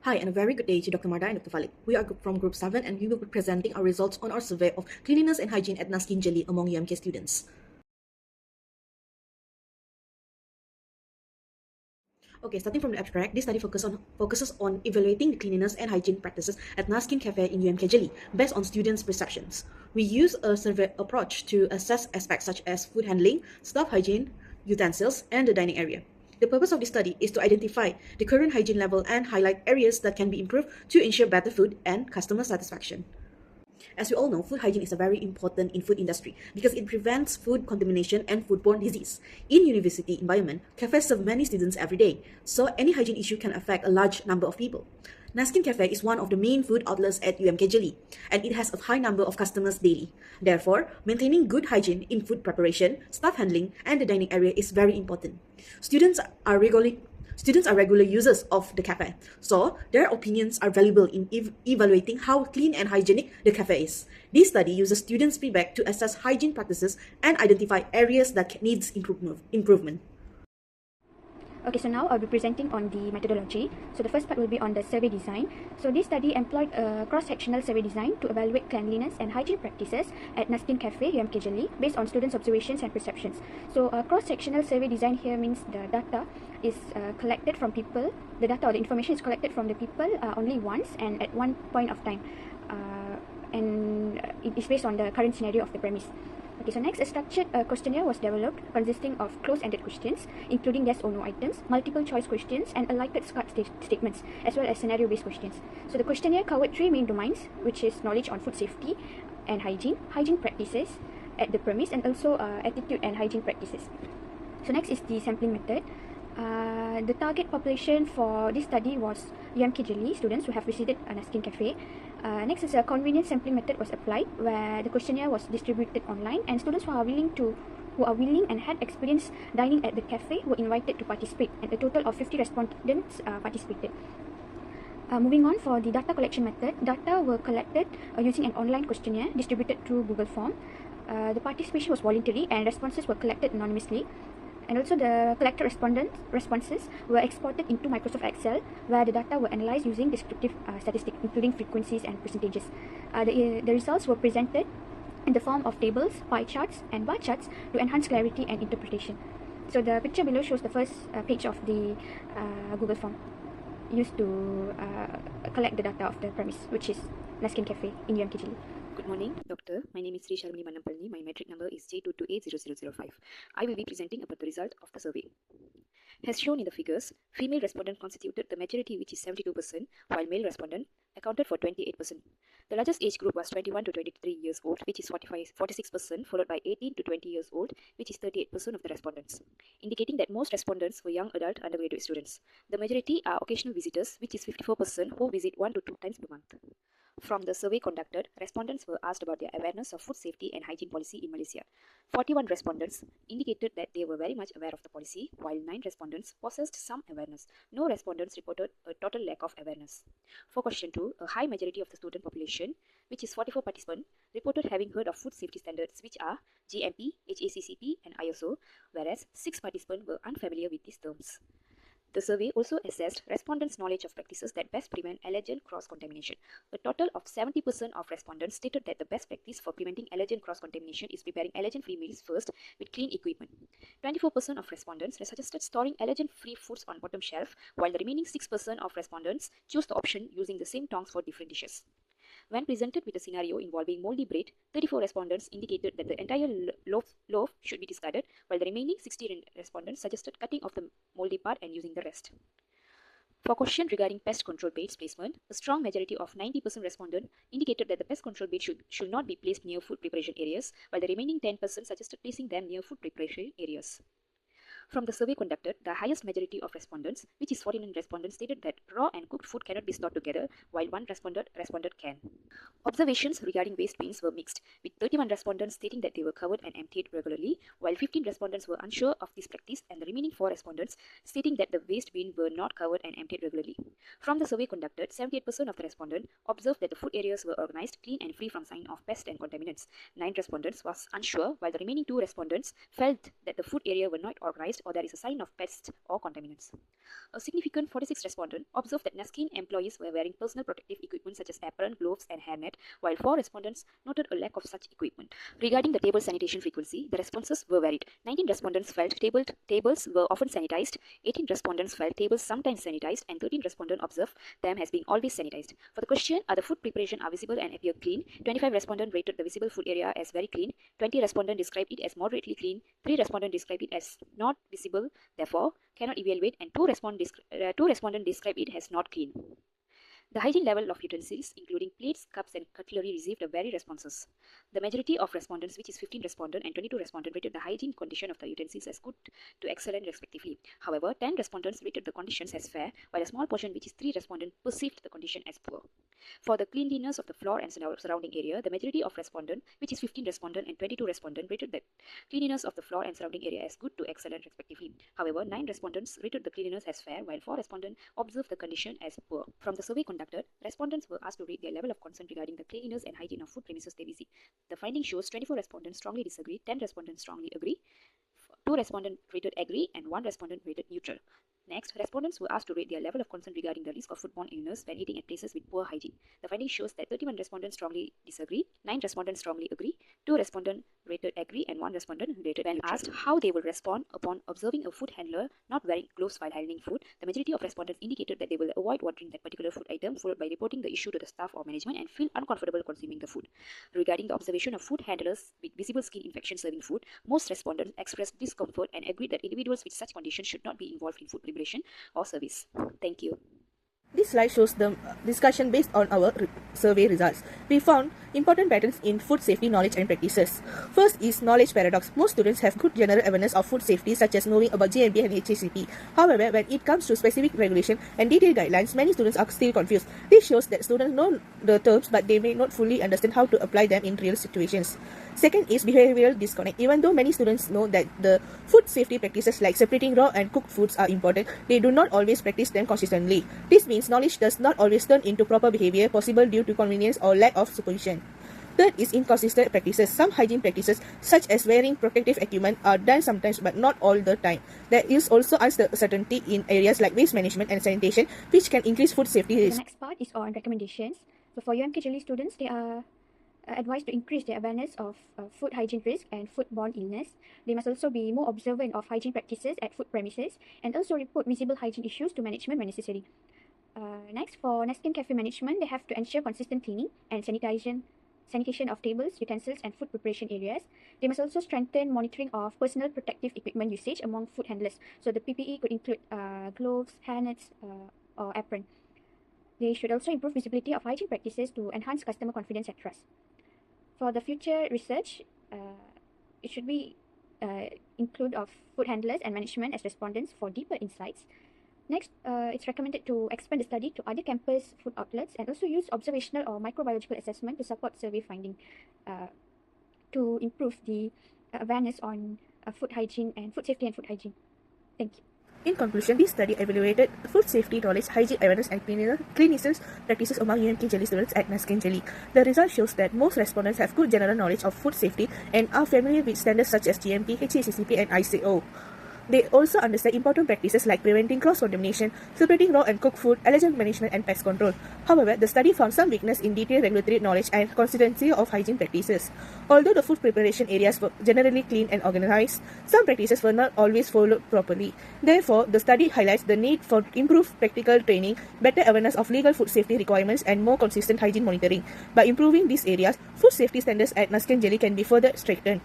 Hi, and a very good day to Dr. Marda and Dr. Falik. We are from Group 7 and we will be presenting our results on our survey of cleanliness and hygiene at Nasken Jeli among UMK students. Okay, starting from the abstract, this study focuses on evaluating the cleanliness and hygiene practices at Nasken Café in UMK Jeli based on students' perceptions. We use a survey approach to assess aspects such as food handling, staff hygiene, utensils, and the dining area. The purpose of this study is to identify the current hygiene level and highlight areas that can be improved to ensure better food and customer satisfaction. As we all know, food hygiene is very important in food industry because it prevents food contamination and foodborne disease. In university environment, cafes serve many students every day, so any hygiene issue can affect a large number of people. Nasken Café is one of the main food outlets at UMK Jeli, and it has a high number of customers daily. Therefore, maintaining good hygiene in food preparation, staff handling, and the dining area is very important. Students are regular users of the cafe, so their opinions are valuable in evaluating how clean and hygienic the cafe is. This study uses students' feedback to assess hygiene practices and identify areas that needs improvement. Okay, so now I'll be presenting on the methodology. So the first part will be on the survey design. So this study employed a cross-sectional survey design to evaluate cleanliness and hygiene practices at Nasken Café, UMK Jeli, based on students' observations and perceptions. So a cross-sectional survey design here means the data is collected from people. The data or the information is collected from the people only once and at one point of time. And it is based on the current scenario of the premise. Okay, so next, a structured questionnaire was developed consisting of close-ended questions, including yes or no items, multiple choice questions, and a Likert card statements, as well as scenario-based questions. So the questionnaire covered three main domains, which is knowledge on food safety and hygiene practices at the premise, and also attitude and hygiene practices. So next is the sampling method. The target population for this study was UMK Jeli students who have visited Nasken Café. Next is a convenient sampling method was applied, where the questionnaire was distributed online, and students who are willing and had experience dining at the cafe were invited to participate, and a total of 50 respondents participated. Moving on, for the data collection method, data were collected using an online questionnaire distributed through Google Form. The participation was voluntary and responses were collected anonymously. And also the collected responses were exported into Microsoft Excel, where the data were analyzed using descriptive statistics, including frequencies and percentages. The results were presented in the form of tables, pie charts, and bar charts to enhance clarity and interpretation. So the picture below shows the first page of the Google form used to collect the data of the premise, which is Nasken Café in UMK Jeli. Good morning, doctor. My name is Sri Sharmini Manampalli. My metric number is J2280005. I will be presenting about the result of the survey. As shown in the figures, female respondent constituted the majority, which is 72%, while male respondent accounted for 28%. The largest age group was 21 to 23 years old, which is 46%, followed by 18 to 20 years old, which is 38% of the respondents, indicating that most respondents were young adult undergraduate students. The majority are occasional visitors, which is 54%, who visit 1 to 2 times per month. From the survey conducted, respondents were asked about their awareness of food safety and hygiene policy in Malaysia. 41 respondents indicated that they were very much aware of the policy, while 9 respondents possessed some awareness. No respondents reported a total lack of awareness. For question 2, a high majority of the student population, which is 44 participants, reported having heard of food safety standards, which are GMP, HACCP, and ISO, whereas 6 participants were unfamiliar with these terms. The survey also assessed respondents' knowledge of practices that best prevent allergen cross-contamination. A total of 70% of respondents stated that the best practice for preventing allergen cross-contamination is preparing allergen-free meals first with clean equipment. 24% of respondents suggested storing allergen-free foods on bottom shelf, while the remaining 6% of respondents chose the option using the same tongs for different dishes. When presented with a scenario involving moldy bread, 34 respondents indicated that the entire loaf should be discarded, while the remaining 60 respondents suggested cutting off the moldy part and using the rest. For question regarding pest control baits placement, a strong majority of 90% respondents indicated that the pest control bait should not be placed near food preparation areas, while the remaining 10% suggested placing them near food preparation areas. From the survey conducted, the highest majority of respondents, which is 49 respondents, stated that raw and cooked food cannot be stored together, while 1 responded can. Observations regarding waste bins were mixed, with 31 respondents stating that they were covered and emptied regularly, while 15 respondents were unsure of this practice, and the remaining 4 respondents stating that the waste bins were not covered and emptied regularly. From the survey conducted, 78% of the respondents observed that the food areas were organized, clean, and free from sign of pests and contaminants. 9 respondents was unsure, while the remaining 2 respondents felt that the food area were not organized sanitized or there is a sign of pests or contaminants. A significant 46 respondent observed that Nasken employees were wearing personal protective equipment such as apron, gloves, and hairnet, while 4 respondents noted a lack of such equipment. Regarding the table sanitation frequency, the responses were varied. 19 respondents felt tables were often sanitized, 18 respondents felt tables sometimes sanitized, and 13 respondents observed them as being always sanitized. For the question, are the food preparation are visible and appear clean, 25 respondents rated the visible food area as very clean, 20 respondents described it as moderately clean, 3 respondents described it as not visible, therefore cannot evaluate, and 2 respondents described it as not clean. The hygiene level of utensils, including plates, cups, and cutlery, received a varied responses. The majority of respondents, which is 15 respondents and 22 respondents, rated the hygiene condition of the utensils as good to excellent respectively. However, 10 respondents rated the conditions as fair, while a small portion, which is 3 respondents, perceived the condition as poor. For the cleanliness of the floor and surrounding area, the majority of respondents, which is 15 respondents and 22 respondents, rated the cleanliness of the floor and surrounding area as good to excellent respectively. However, 9 respondents rated the cleanliness as fair, while 4 respondents observed the condition as poor. From the survey conducted, respondents were asked to rate their level of concern regarding the cleanliness and hygiene of food premises they visit. The finding shows 24 respondents strongly disagree, 10 respondents strongly agree, 2 respondents rated agree, and 1 respondent rated neutral. Next, respondents were asked to rate their level of concern regarding the risk of foodborne illness when eating at places with poor hygiene. The finding shows that 31 respondents strongly disagree, 9 respondents strongly agree, 2 respondents rated agree, and 1 respondent rated when neutral. Asked how they will respond upon observing a food handler not wearing gloves while handling food, the majority of respondents indicated that they will avoid ordering that particular food item, followed by reporting the issue to the staff or management, and feel uncomfortable consuming the food. Regarding the observation of food handlers with visible skin infection serving food, most respondents expressed discomfort and agreed that individuals with such conditions should not be involved in food preparation or service. Thank you. This slide shows the discussion based on our survey results. We found important patterns in food safety knowledge and practices. First is knowledge paradox. Most students have good general awareness of food safety, such as knowing about GMP and HACCP. However, when it comes to specific regulation and detailed guidelines, many students are still confused. This shows that students know the terms, but they may not fully understand how to apply them in real situations. Second is behavioral disconnect. Even though many students know that the food safety practices like separating raw and cooked foods are important, they do not always practice them consistently. This means knowledge does not always turn into proper behavior, possible due to convenience or lack of supervision. Third is inconsistent practices. Some hygiene practices, such as wearing protective equipment, are done sometimes but not all the time. There is also uncertainty in areas like waste management and sanitation, which can increase food safety risk. The next part is on recommendations. So for UMK Jeli students, they are advised to increase their awareness of food hygiene risk and foodborne illness. They must also be more observant of hygiene practices at food premises and also report visible hygiene issues to management when necessary. Next, for Nasken Café management, they have to ensure consistent cleaning and sanitation of tables, utensils, and food preparation areas. They must also strengthen monitoring of personal protective equipment usage among food handlers. So the PPE could include gloves, hairnets, or apron. They should also improve visibility of hygiene practices to enhance customer confidence and trust. For the future research, it should be include of food handlers and management as respondents for deeper insights. Next, it's recommended to expand the study to other campus food outlets and also use observational or microbiological assessment to support survey finding to improve the awareness on food hygiene and food safety and food hygiene. Thank you. In conclusion, this study evaluated food safety knowledge, hygiene awareness, and cleanliness practices among UMK Jeli students at Nasken Jeli. The result shows that most respondents have good general knowledge of food safety and are familiar with standards such as GMP, HACCP, and ICO. They also understand important practices like preventing cross-contamination, separating raw and cooked food, allergen management, and pest control. However, the study found some weakness in detailed regulatory knowledge and consistency of hygiene practices. Although the food preparation areas were generally clean and organized, some practices were not always followed properly. Therefore, the study highlights the need for improved practical training, better awareness of legal food safety requirements, and more consistent hygiene monitoring. By improving these areas, food safety standards at Nasken Jeli can be further strengthened.